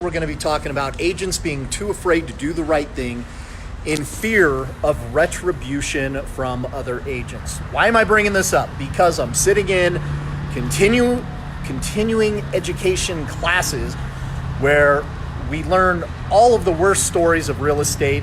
we're going to be talking about agents being too afraid to do the right thing in fear of retribution from other agents. Why am I bringing this up? Because I'm sitting in continuing education classes where we learn all of the worst stories of real estate.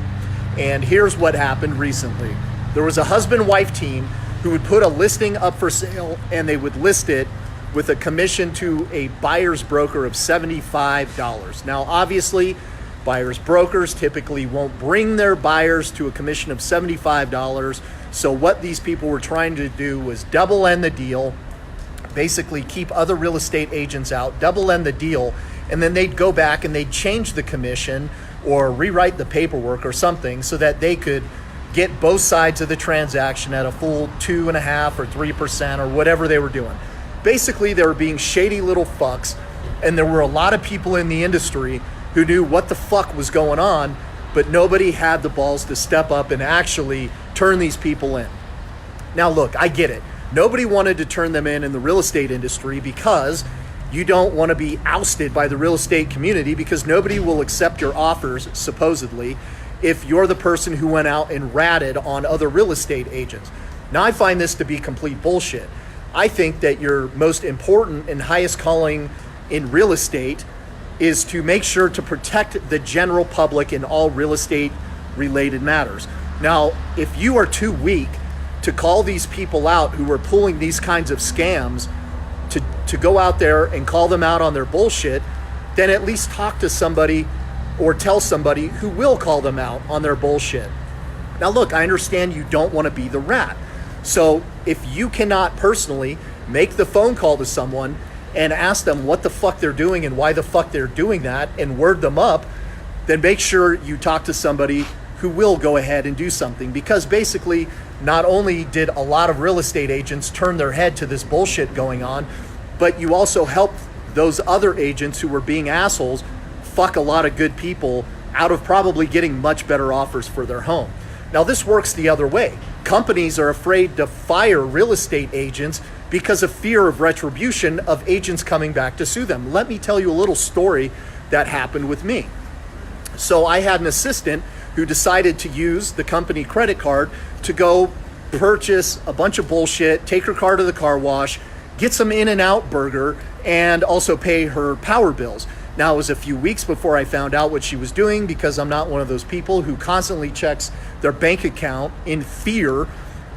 And here's what happened recently. There was a husband-wife team who would put a listing up for sale, and they would list it with a commission to a buyer's broker of $75. Now, obviously, buyer's brokers typically won't bring their buyers to a commission of $75. So what these people were trying to do was double end the deal, basically keep other real estate agents out, double end the deal, and then they'd go back and they'd change the commission or rewrite the paperwork or something so that they could get both sides of the transaction at a full 2.5% or 3% or whatever they were doing. Basically, they were being shady little fucks, and there were a lot of people in the industry who knew what the fuck was going on, but nobody had the balls to step up and actually turn these people in. Now, look, I get it. Nobody wanted to turn them in the real estate industry because you don't want to be ousted by the real estate community, because nobody will accept your offers, supposedly, if you're the person who went out and ratted on other real estate agents. Now, I find this to be complete bullshit. I think that your most important and highest calling in real estate is to make sure to protect the general public in all real estate related matters. Now, if you are too weak to call these people out who are pulling these kinds of scams, to go out there and call them out on their bullshit, then at least talk to somebody or tell somebody who will call them out on their bullshit. Now, look, I understand you don't want to be the rat. So if you cannot personally make the phone call to someone and ask them what the fuck they're doing and why the fuck they're doing that and word them up, then make sure you talk to somebody who will go ahead and do something. Because basically, not only did a lot of real estate agents turn their head to this bullshit going on, but you also helped those other agents who were being assholes fuck a lot of good people out of probably getting much better offers for their home. Now, this works the other way. Companies are afraid to fire real estate agents because of fear of retribution of agents coming back to sue them. Let me tell you a little story that happened with me. So I had an assistant who decided to use the company credit card to go purchase a bunch of bullshit, take her car to the car wash, get some In-N-Out burger, and also pay her power bills. Now, it was a few weeks before I found out what she was doing, because I'm not one of those people who constantly checks their bank account in fear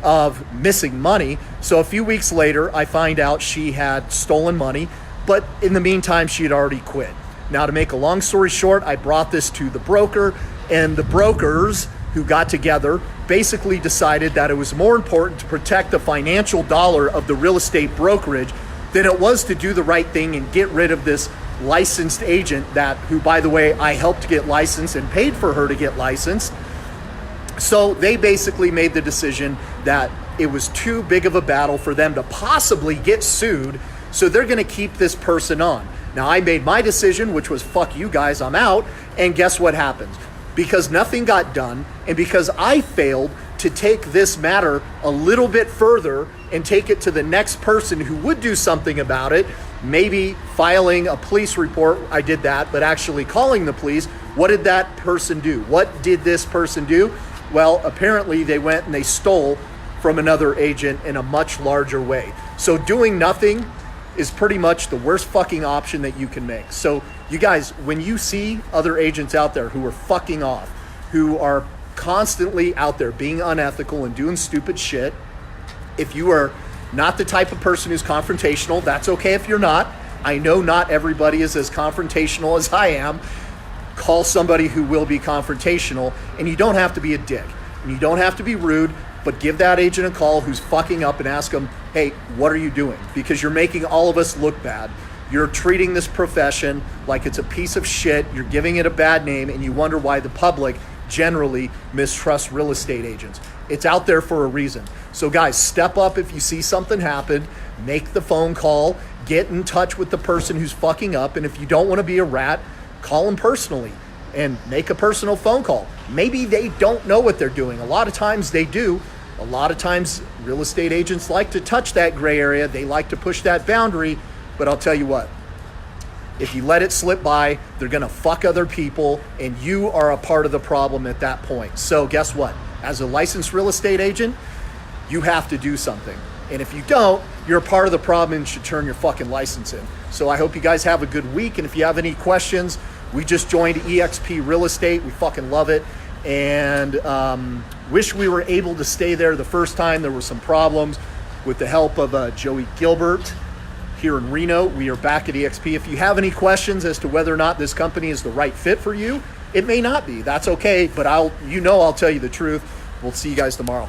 of missing money. So a few weeks later, I find out she had stolen money, but in the meantime, she had already quit. Now, to make a long story short, I brought this to the broker, and the brokers who got together basically decided that it was more important to protect the financial dollar of the real estate brokerage than it was to do the right thing and get rid of this licensed agent who, by the way, I helped get licensed and paid for her to get licensed. So they basically made the decision that it was too big of a battle for them to possibly get sued, so they're going to keep this person on. Now, I made my decision, which was, fuck you guys, I'm out. And guess what happens? Because nothing got done, and because I failed to take this matter a little bit further and take it to the next person who would do something about it, maybe filing a police report, I did that, but actually calling the police, what did that person do? What did this person do? Well, apparently they went and they stole from another agent in a much larger way. So doing nothing is pretty much the worst fucking option that you can make. So you guys, when you see other agents out there who are fucking off, who are constantly out there being unethical and doing stupid shit, if you are not the type of person who's confrontational, that's okay if you're not. I know not everybody is as confrontational as I am. Call somebody who will be confrontational, and you don't have to be a dick, and you don't have to be rude, but give that agent a call who's fucking up and ask them, hey, what are you doing? Because you're making all of us look bad. You're treating this profession like it's a piece of shit. You're giving it a bad name, and you wonder why the public generally mistrusts real estate agents. It's out there for a reason. So guys, step up if you see something happen, make the phone call, get in touch with the person who's fucking up, and if you don't want to be a rat, call them personally and make a personal phone call. Maybe they don't know what they're doing. A lot of times they do. A lot of times real estate agents like to touch that gray area. They like to push that boundary. But I'll tell you what, If you let it slip by, they're gonna fuck other people, and you are a part of the problem at that point. So guess what? As a licensed real estate agent, you have to do something. And if you don't, you're a part of the problem and should turn your fucking license in. So I hope you guys have a good week. And if you have any questions, we just joined eXp Real Estate. We fucking love it. And wish we were able to stay there the first time. There were some problems. With the help of Joey Gilbert here in Reno, we are back at eXp. If you have any questions as to whether or not this company is the right fit for you, it may not be. That's okay, but I'll tell you the truth. We'll see you guys tomorrow.